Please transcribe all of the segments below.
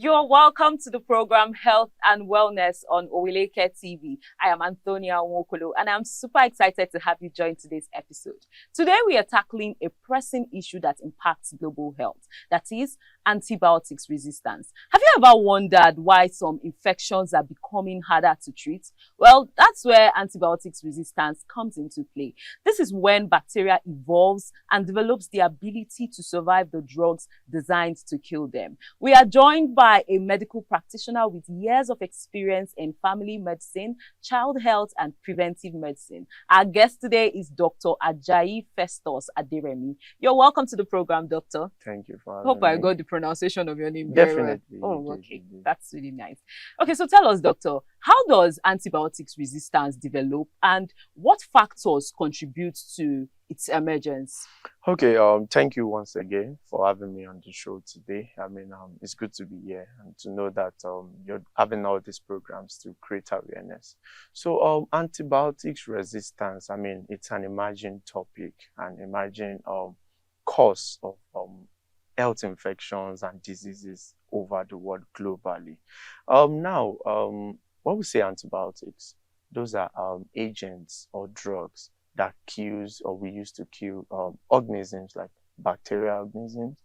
You're welcome to the program Health and Wellness on Oweleketv. I am Antonia Nwokolo, and I'm super excited to have you join today's episode. Today, we are tackling a pressing issue that impacts global health, that is antibiotics resistance. Have you ever wondered why some infections are becoming harder to treat? Well, that's where antibiotics resistance comes into play. This is when bacteria evolves and develops the ability to survive the drugs designed to kill them. We are joined by a medical practitioner with years of experience in family medicine, child health, and preventive medicine. Our guest today is Dr. Ajayi Festus Aderemi. You're welcome to the program, Doctor. Thank you for having Hope me. I got the pronunciation of your name very well. Definitely. Oh, okay. That's really nice. Okay, so tell us, Doctor, how does antibiotics resistance develop and what factors contribute to its emergence? Okay, thank you once again for having me on the show today. I mean, it's good to be here and to know that you're having all these programs to create awareness. So, antibiotics resistance, I mean, it's an emerging topic, an emerging cause of health infections and diseases over the world globally. Now, when we say antibiotics, those are agents or drugs that kills, or we use to kill organisms like bacterial organisms,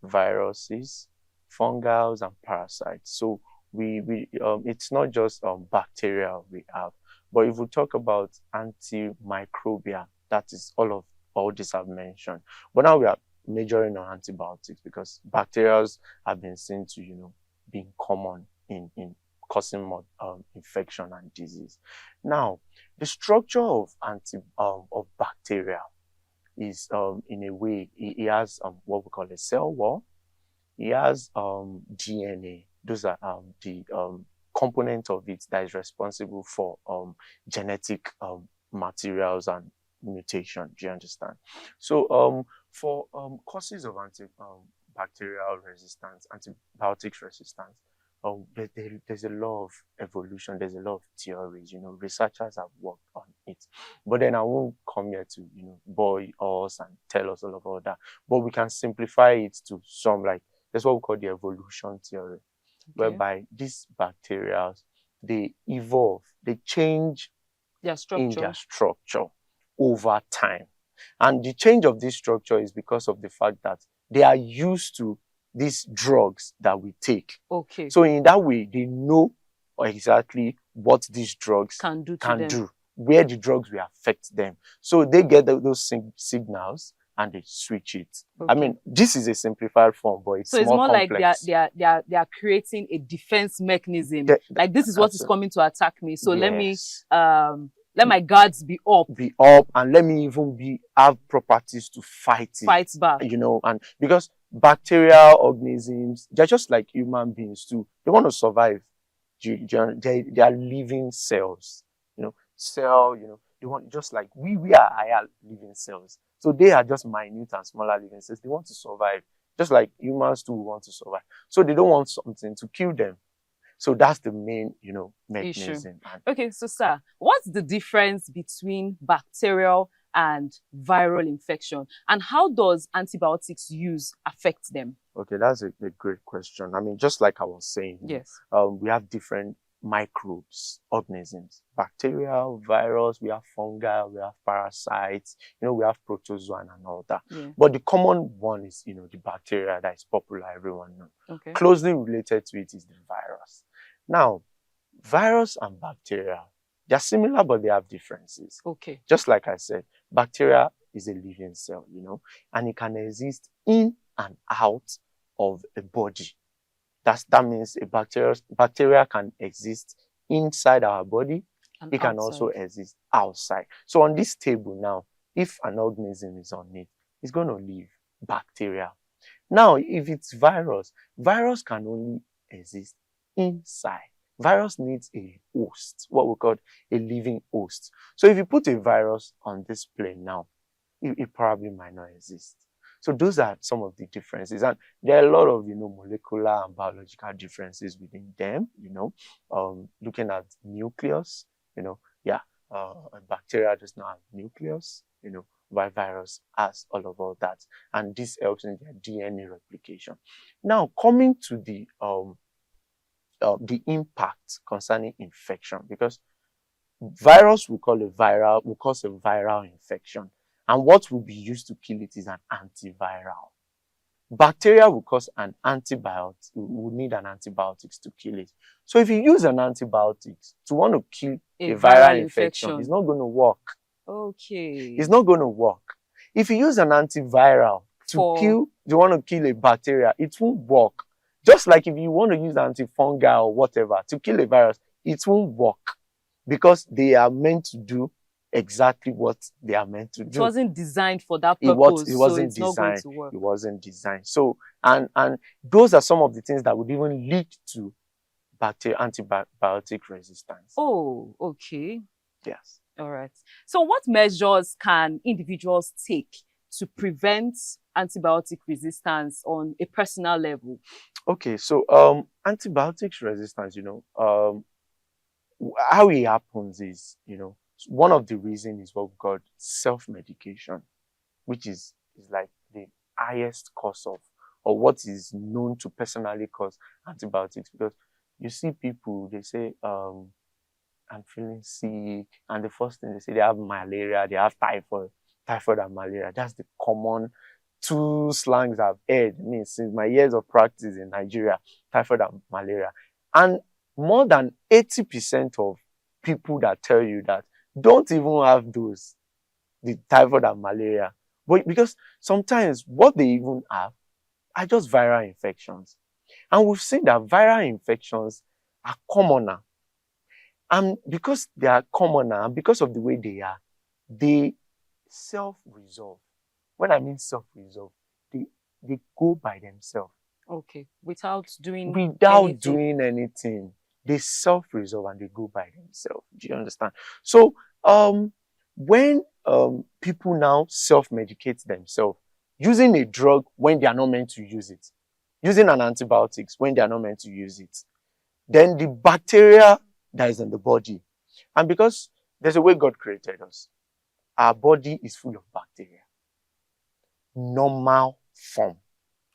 viruses, fungals, and parasites. So it's not just bacteria we have, but if we talk about antimicrobial, that is all this I've mentioned. But now we are majoring on antibiotics because bacteria have been seen to, being common in causing more infection and disease. Now, the structure of bacteria is in a way it has what we call a cell wall. It has DNA. Those are the component of it that is responsible for genetic materials and mutation. Do you understand? So for causes of bacterial resistance, antibiotics resistance, there's a lot of evolution, there's a lot of theories, researchers have worked on it. But then I won't come here to, bore us and tell us all about that. But we can simplify it to that's what we call the evolution theory, whereby these bacteria, they evolve, they change in their structure over time. And the change of this structure is because of the fact that they are used to these drugs that we take. Okay. So in that way, they know exactly what these drugs can do, where the drugs will affect them. So they get those signals and they switch it. Okay. I mean, this is a simplified form, but it's more complex. Like they are creating a defense mechanism. Like this is what is coming to attack me. So let my guards be up. And let me even have properties to fight back. And because bacterial organisms, they're just like human beings too. They want to survive. They are living cells. They want, just like we are higher living cells. So they are just minute and smaller living cells. They want to survive, just like humans too want to survive. So they don't want something to kill them. So that's the main, mechanism. Okay, so sir, what's the difference between bacterial and viral infection, and how does antibiotics use affect them? Okay, that's a great question. I mean, just like I was saying, yes, we have different microbes, organisms, bacterial, virus, we have fungi, we have parasites, we have protozoan and all that. Yeah. But the common one is, the bacteria that is popular, everyone knows. Okay. Closely related to it is the virus. Now, virus and bacteria, they're similar, but they have differences. Okay. Just like I said, bacteria is a living cell, and it can exist in and out of a body. That means a bacteria can exist inside our body. And it can also exist outside. So on this table now, if an organism is on it, it's going to leave bacteria. Now, if it's virus can only exist inside. Virus needs a host, what we call a living host. So if you put a virus on this plane now, it probably might not exist. So those are some of the differences. And there are a lot of, molecular and biological differences within them, looking at nucleus, a bacteria does not have nucleus, while virus has all that. And this helps in their DNA replication. Now, coming to the the impact concerning infection, because virus will cause a viral infection, and what will be used to kill it is an antiviral. Bacteria will cause an antibiotic. We need an antibiotics to kill it. So if you use an antibiotics to want to kill a viral infection, it's not going to work. Okay. It's not going to work. If you use an antiviral you want to kill a bacteria, it won't work. Just like if you want to use antifungal or whatever to kill a virus, it won't work, because they are meant to do exactly what they are meant to do. It wasn't designed for that purpose. It wasn't so it's designed. not going to work. It wasn't designed. So, and those are some of the things that would even lead to antibiotic resistance. Oh, okay. Yes. All right. So what measures can individuals take to prevent antibiotic resistance on a personal level? Okay, so antibiotics resistance, how it happens is, one of the reasons is what we call self-medication, which is like the highest cause of, or what is known to personally cause antibiotics. Because you see people, they say, I'm feeling sick, and the first thing they say, they have malaria, they have typhoid and malaria. That's the common two slangs I've heard, since my years of practice in Nigeria, typhoid and malaria. And more than 80% of people that tell you that don't even have the typhoid and malaria. But because sometimes what they even have are just viral infections. And we've seen that viral infections are commoner. And because they are commoner, and because of the way they are, they self-resolve. When I mean self-resolve, they go by themselves. Okay. Without doing anything. They self-resolve and they go by themselves. Do you understand? So when people now self-medicate themselves, using a drug when they are not meant to use it, using an antibiotics when they are not meant to use it, then the bacteria that is in the body, and because there's a way God created us, our body is full of bacteria. Normal form.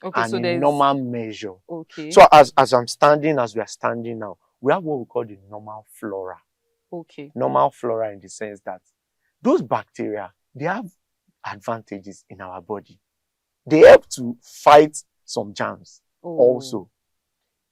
Okay, and so in normal measure. Okay. So as we are standing now, we have what we call the normal flora. Okay. Normal flora in the sense that those bacteria, they have advantages in our body. They help to fight some germs also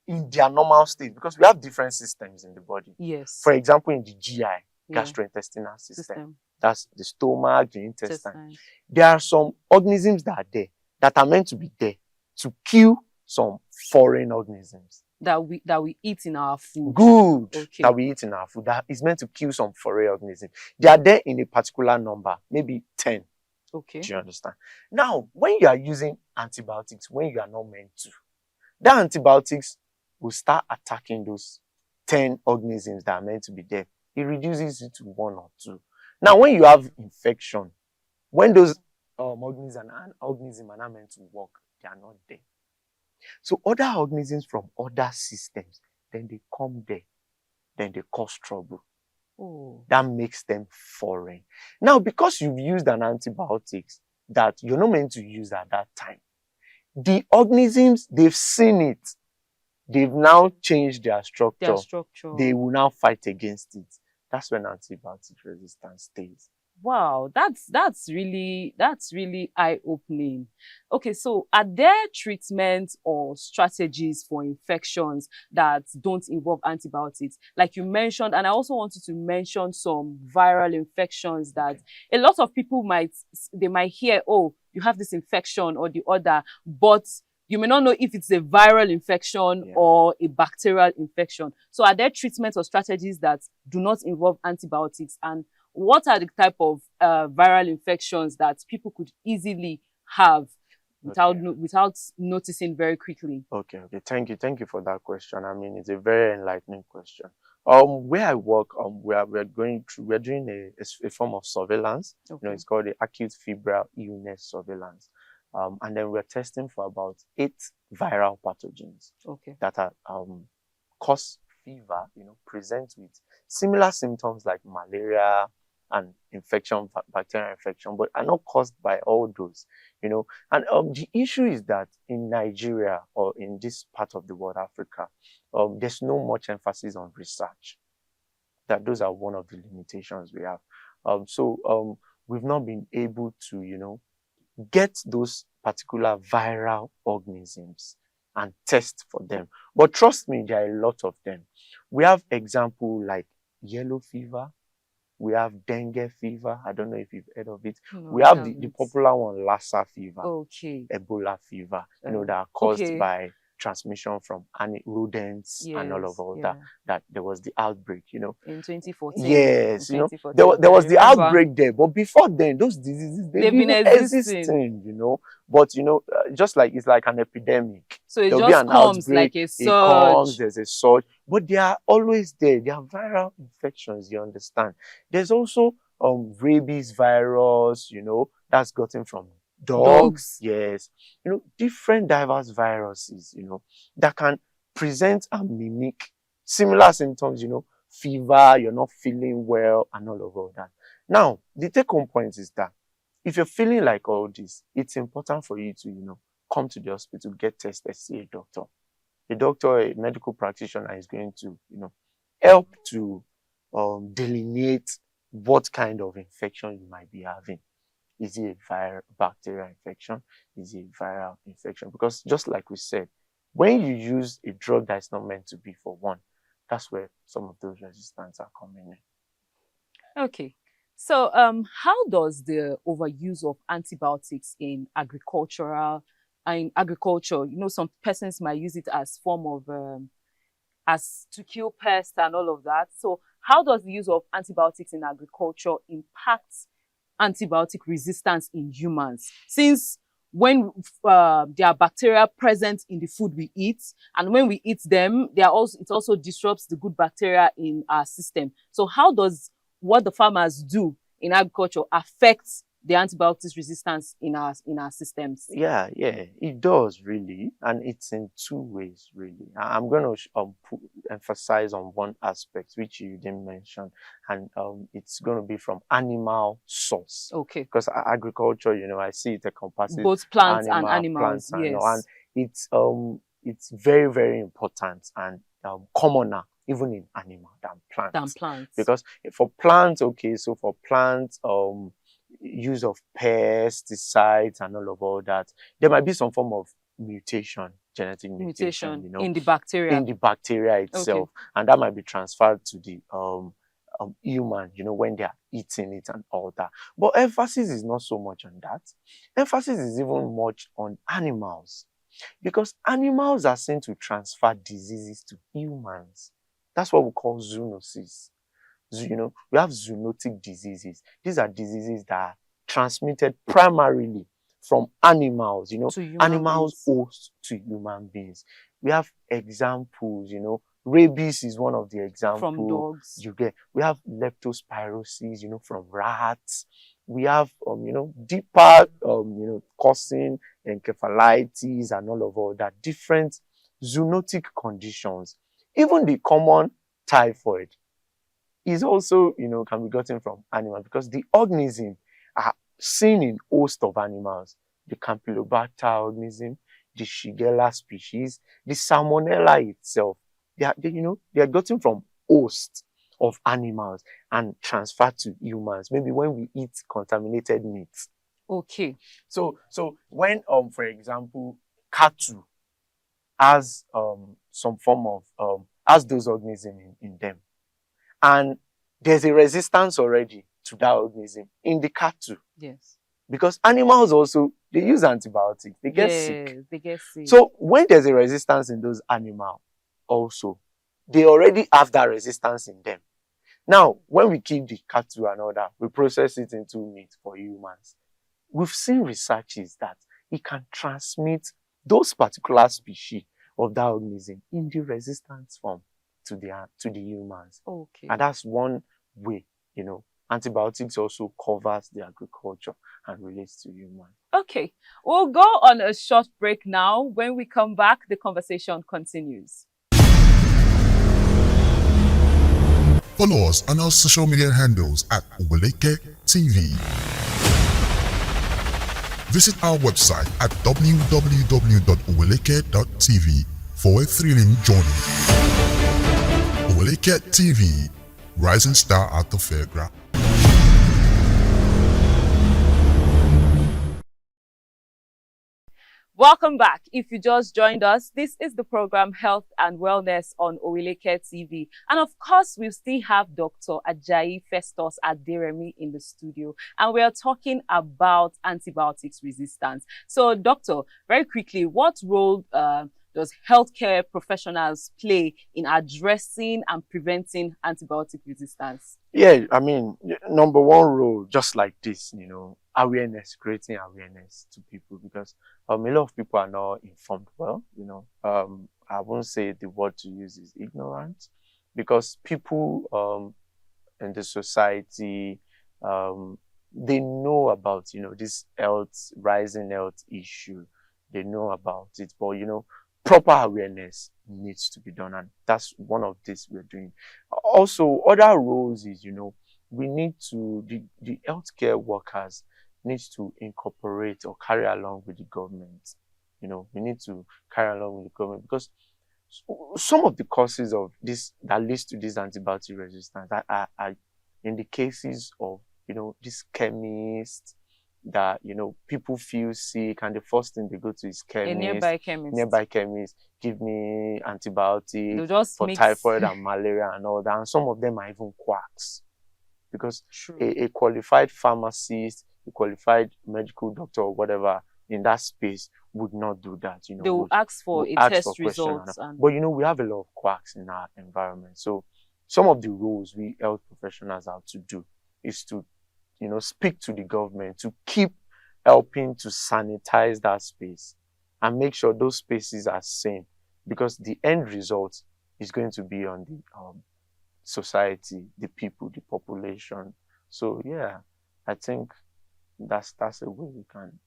in their normal state, because we have different systems in the body. Yes. For example, in the GI, gastrointestinal system. That's the stomach, the intestine. There are some organisms that are there, that are meant to be there to kill some foreign organisms. That we eat in our food. Good. Okay. That we eat in our food. That is meant to kill some foreign organisms. They are there in a particular number, maybe 10. Okay. Do you understand? Now, when you are using antibiotics, when you are not meant to, that antibiotics will start attacking those 10 organisms that are meant to be there. It reduces it to 1 or 2. Now, when you have infection, when those organisms are not meant to work, they are not there. So other organisms from other systems, then they come there, then they cause trouble. That makes them foreign. Now, because you've used an antibiotics that you're not meant to use at that time, the organisms, they've seen it. They've now changed their structure. They will now fight against it. That's when antibiotic resistance stays. Wow, that's really eye-opening. Okay, so are there treatments or strategies for infections that don't involve antibiotics? Like you mentioned, and I also wanted to mention some viral infections that a lot of people might hear, oh, you have this infection or the other, but you may not know if it's a viral infection or a bacterial infection. So are there treatments or strategies that do not involve antibiotics? And what are the type of viral infections that people could easily have without noticing very quickly? Okay. Thank you for that question. I mean, it's a very enlightening question. Where I work, we're doing a form of surveillance. Okay. It's called the acute febrile illness surveillance. And then we're testing for about 8 viral pathogens that are cause fever, present with similar symptoms like malaria and bacterial infection, but are not caused by all those. And the issue is that in Nigeria or in this part of the world, Africa, there's no much emphasis on research. That those are one of the limitations we have. So we've not been able to, get those particular viral organisms and test for them. But trust me, there are a lot of them. We have example like yellow fever. We have dengue fever. I don't know if you've heard of it. No, We have the popular one, Lassa fever. Okay. Ebola fever, that are caused by transmission from rodents and all of that there was the outbreak, in 2014. Yes, there was the outbreak there, but before then those diseases they've been existing, but just like it's like an epidemic. So it just comes like a surge. It comes, there's a surge, but they are always there. They are viral infections, you understand. There's also rabies virus, that's gotten from dogs. Yes, different diverse viruses, that can present and mimic similar symptoms, fever, you're not feeling well, and all of that. Now, the take-home point is that if you're feeling like all this, it's important for you to, come to the hospital, get tested, see a doctor. A doctor, a medical practitioner is going to, help to delineate what kind of infection you might be having. Is it a bacterial infection? Is it a viral infection? Because just like we said, when you use a drug that is not meant to be for one, that's where some of those resistance are coming in. Okay. So how does the overuse of antibiotics in agriculture, some persons might use it as form of, as to kill pests and all of that. So how does the use of antibiotics in agriculture impact antibiotic resistance in humans? Since when there are bacteria present in the food we eat, and when we eat them, it also disrupts the good bacteria in our system. So how does what the farmers do in agriculture affect the antibiotics resistance in our systems? Yeah, it does really, and it's in two ways really. I'm going to emphasize on one aspect which you didn't mention, and it's going to be from animal source. Okay. Because agriculture, I see it encompasses both plants and animals. And it's very, very important and commoner even in animal than plants. Because for plants, so for plants, use of pesticides and all of that, there might be some form of genetic mutation, in the bacteria. In the bacteria itself. Okay. And that might be transferred to the human, when they are eating it and all that. But emphasis is not so much on that. Emphasis is even much on animals. Because animals are seen to transfer diseases to humans. That's what we call zoonosis. We have zoonotic diseases. These are diseases that are transmitted primarily from animals, animals host to human beings. We have examples, rabies is one of the examples. From dogs. We have leptospirosis, from rats. We have, deeper, causing encephalitis and all of that, different zoonotic conditions. Even the common typhoid is also, can be gotten from animals because the organisms are seen in host of animals. The Campylobacter organism, the Shigella species, the Salmonella itself. They are gotten from hosts of animals and transferred to humans. Maybe when we eat contaminated meats. Okay. So when, for example, cattle has some form of has those organisms in them, and there's a resistance already to that organism in the cattle. Yes. Because animals also, they use antibiotics. They get sick. They get sick. So when there's a resistance in those animals also, they already have that resistance in them. Now, when we kill the cattle and all that, we process it into meat for humans. We've seen researches that it can transmit those particular species of that organism in the resistance form to the humans. Okay. And that's one way, antibiotics also covers the agriculture and relates to humans. Okay. We'll go on a short break now. When we come back, the conversation continues. Follow us on our social media handles at Oweleketv. Visit our website at www.oweleketv for a thrilling journey. Oweleketv, rising star at the fairground. Welcome back. If you just joined us, this is the program Health and Wellness on Oweleketv. And of course, we still have Dr. Ajayi Festus Aderemi in the studio. And we are talking about antibiotics resistance. So, doctor, very quickly, what role does healthcare professionals play in addressing and preventing antibiotic resistance? Yeah, I mean, number one role, just like this, awareness, creating awareness to people, because a lot of people are not informed well, I won't say the word to use is ignorant, because people in the society, they know about, this rising health issue. They know about it, but, proper awareness needs to be done, and that's one of this we're doing. Also, other roles is, we need to, the healthcare workers needs to incorporate or carry along with the government. We need to carry along with the government, because some of the causes of this that leads to this antibiotic resistance are in the cases of, this chemist that, people feel sick and the first thing they go to is chemist. A nearby chemist. Nearby chemist, give me antibiotic for mix typhoid and malaria and all that. And some of them are even quacks. Because a qualified pharmacist, a qualified medical doctor or whatever in that space would not do that. They will ask for a test results. But we have a lot of quacks in our environment. So some of the roles we health professionals have to do is to, speak to the government to keep helping to sanitize that space and make sure those spaces are sane, because the end result is going to be on the society, the people, the population. So yeah, I think that's a way we can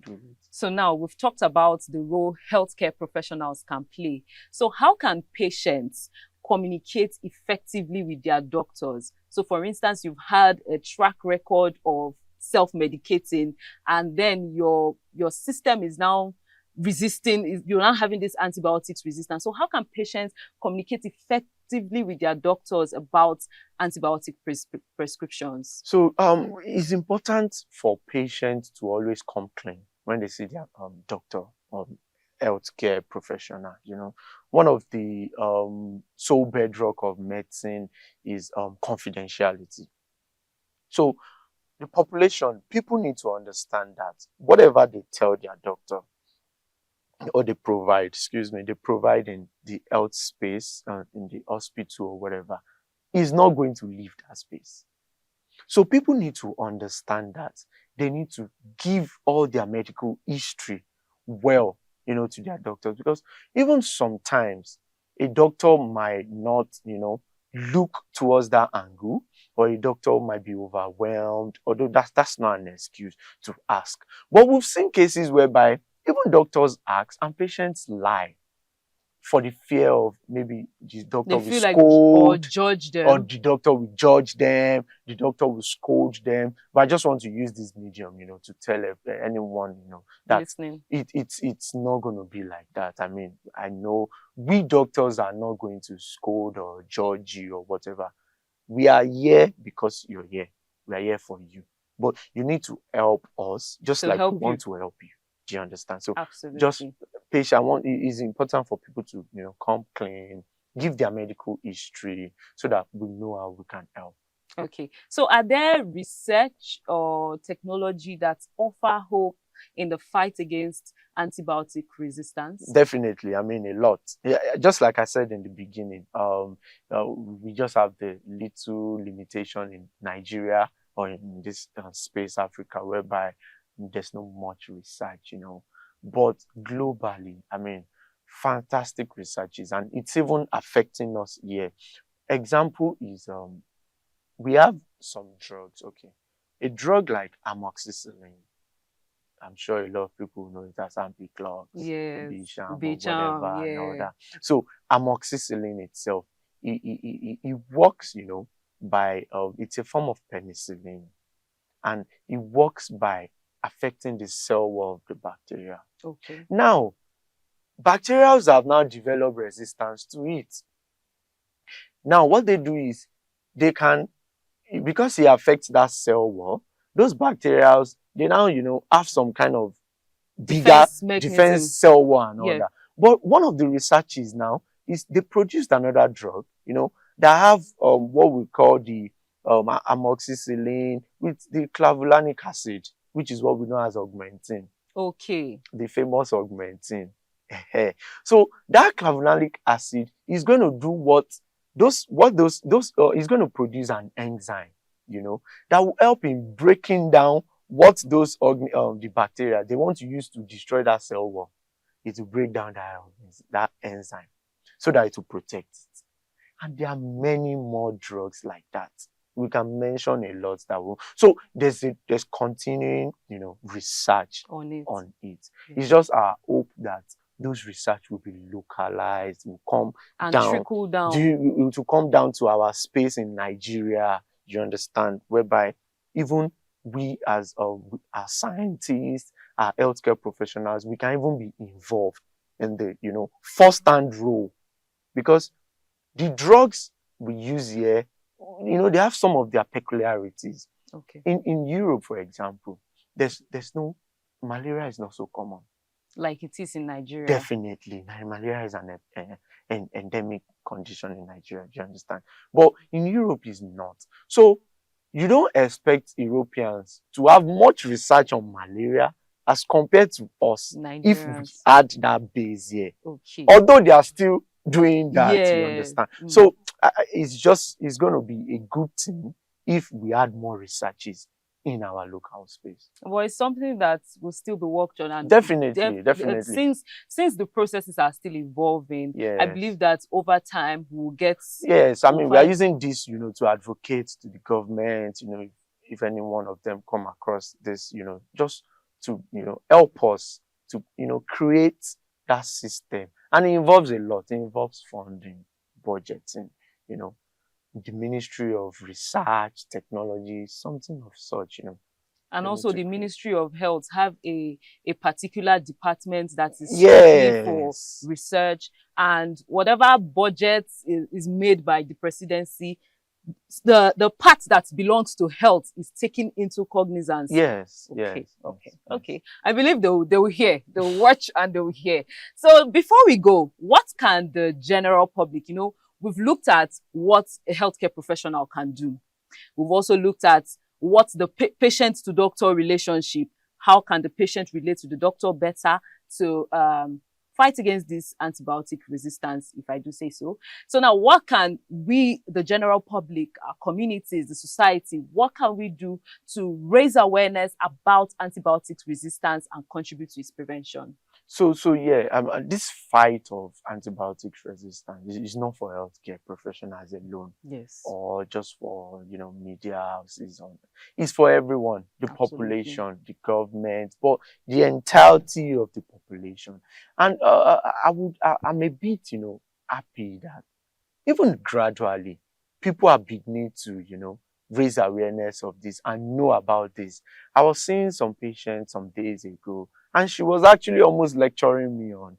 do it. So now we've talked about the role healthcare professionals can play. So how can patients communicate effectively with their doctors? So for instance, you've had a track record of self-medicating, and then your system is now you're now having this antibiotics resistance. So how can patients communicate effectively with their doctors about antibiotic prescriptions? So it's important for patients to always come clean when they see their doctor or healthcare professional. One of the sole bedrock of medicine is confidentiality. So the population, people need to understand that whatever they tell their doctor or they provide in the health space, in the hospital or whatever, is not going to leave that space. So people need to understand that they need to give all their medical history well, to their doctors, because even sometimes a doctor might not, look towards that angle, or a doctor might be overwhelmed, although that's not an excuse to ask. But we've seen cases whereby even doctors ask and patients lie for the fear of maybe the doctor will scold, or judge them, or the doctor will judge them, the doctor will scold them. But I just want to use this medium, to tell anyone, that listening, it's not going to be like that. I mean, I know we doctors are not going to scold or judge you or whatever. We are here because you're here. We are here for you. But you need to help us, just like we want to help you. Do you understand? So absolutely, just it's important for people to, come clean, give their medical history so that we know how we can help. Okay. So are there research or technology that offer hope in the fight against antibiotic resistance? Definitely. I mean, a lot. Yeah, just like I said in the beginning, we just have the little limitation in Nigeria or in this space, Africa, whereby there's not much research, but globally, I mean, fantastic researches, and it's even affecting us here. Example is, we have some drugs, okay. A drug like amoxicillin, I'm sure a lot of people know it as Ampiclox, yes, Bicham, whatever, and all that. So amoxicillin itself, it works, by, it's a form of penicillin, and it works by affecting the cell wall of the bacteria. Okay. Now, bacterials have now developed resistance to it. Now, what they do is they can, because it affects that cell wall, those bacterials, they now, have some kind of bigger defense cell wall and all that. But one of the researches now is they produced another drug, that have what we call the amoxicillin with the clavulanic acid, which is what we know as augmentin. Okay. The famous augmentin. So that clavulanic acid is going to do is going to produce an enzyme, that will help in breaking down what the bacteria they want to use to destroy that cell wall. It will break down that enzyme so that it will protect it. And there are many more drugs like that. We can mention a lot that will. So there's continuing, research on it. Mm-hmm. It's just our hope that those research will be localized, will come and down, trickle down. To come down to our space in Nigeria. You understand, whereby even we as our scientists, our healthcare professionals, we can even be involved in the first-hand role, because the drugs we use here, they have some of their peculiarities. Okay. In Europe, for example, there's no malaria is not so common like it is in Nigeria. Definitely, malaria is an endemic condition in Nigeria. Do you understand? But in Europe, is not. So you don't expect Europeans to have much research on malaria as compared to us if we add that base here. Okay. Although they are still doing that, you understand? So it's going to be a good thing if we add more researches in our local space. Well, it's something that will still be worked on, and definitely. Since the processes are still evolving, I believe that over time we'll get. Yes, I mean we are using this, to advocate to the government, if any one of them come across this, just to help us to create that system, and it involves a lot. It involves funding, budgeting, the Ministry of Research, Technology, something of such, And also the Ministry of Health have a particular department that is strictly for research, and whatever budget is made by the presidency, the part that belongs to health is taken into cognizance. Yes. Okay. I believe they will hear, they will watch, and they will hear. So before we go, what can the general public, we've looked at what a healthcare professional can do. We've also looked at what's the patient to doctor relationship. How can the patient relate to the doctor better to fight against this antibiotic resistance, if I do say so. So now, what can we, the general public, our communities, the society, what can we do to raise awareness about antibiotics resistance and contribute to its prevention? So this fight of antibiotics resistance is not for healthcare professionals alone, or just for media houses. It's for everyone, the population, the government, but the entirety of the population. And I'm a bit happy that even gradually people are beginning to raise awareness of this and know about this. I was seeing some patients some days ago, and she was actually almost lecturing me on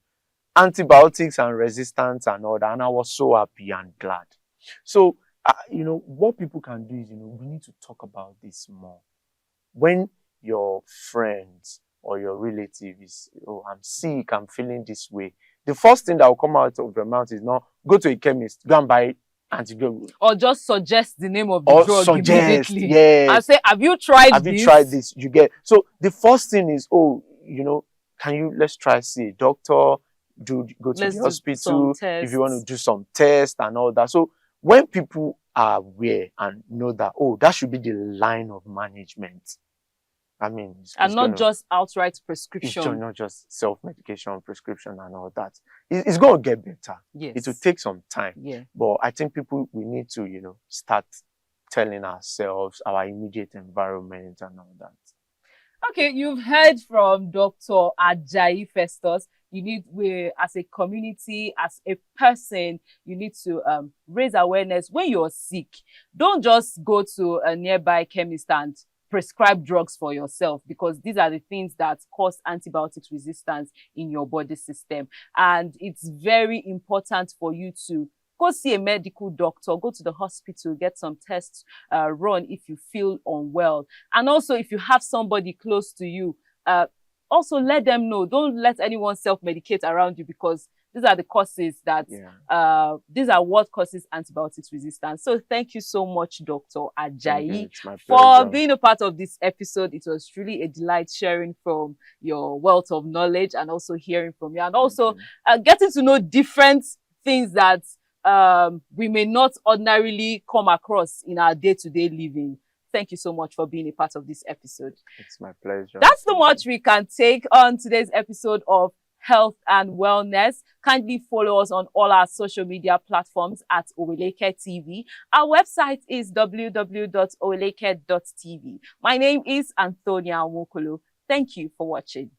antibiotics and resistance and all that. And I was so happy and glad. So, what people can do is, we need to talk about this more. When your friends or your relative is, I'm sick, I'm feeling this way, the first thing that will come out of your mouth is not go to a chemist, go and buy antibiotic. Or just suggest the name of the drug immediately. And say, have you tried this? You get. So the first thing is, let's try see a doctor, go to the hospital if you want to do some tests and all that. So when people are aware and know that, that should be the line of management. I mean, and not just outright prescription. It's not just self-medication, prescription and all that. It's going to get better. Yes. It will take some time. Yeah. But I think we need to, start telling ourselves, our immediate environment and all that. Okay, you've heard from Dr. Ajayi Festus. As a community, as a person, you need to raise awareness when you're sick. Don't just go to a nearby chemist and prescribe drugs for yourself, because these are the things that cause antibiotics resistance in your body system. And it's very important for you to go see a medical doctor, go to the hospital, get some tests run if you feel unwell. And also, if you have somebody close to you, also let them know. Don't let anyone self-medicate around you, because these are the causes that, these are what causes antibiotics resistance. So thank you so much, Dr. Ajayi, for being a part of this episode. It was truly a delight sharing from your wealth of knowledge and also hearing from you, and also getting to know different things that we may not ordinarily come across in our day-to-day living. Thank you so much for being a part of this episode. It's my pleasure. That's the much we can take on today's episode of Health and Wellness. Kindly follow us on all our social media platforms at Oweleketv. Our website is www.oweleketv.tv. My name is Anthonia Nwokolo. Thank you for watching.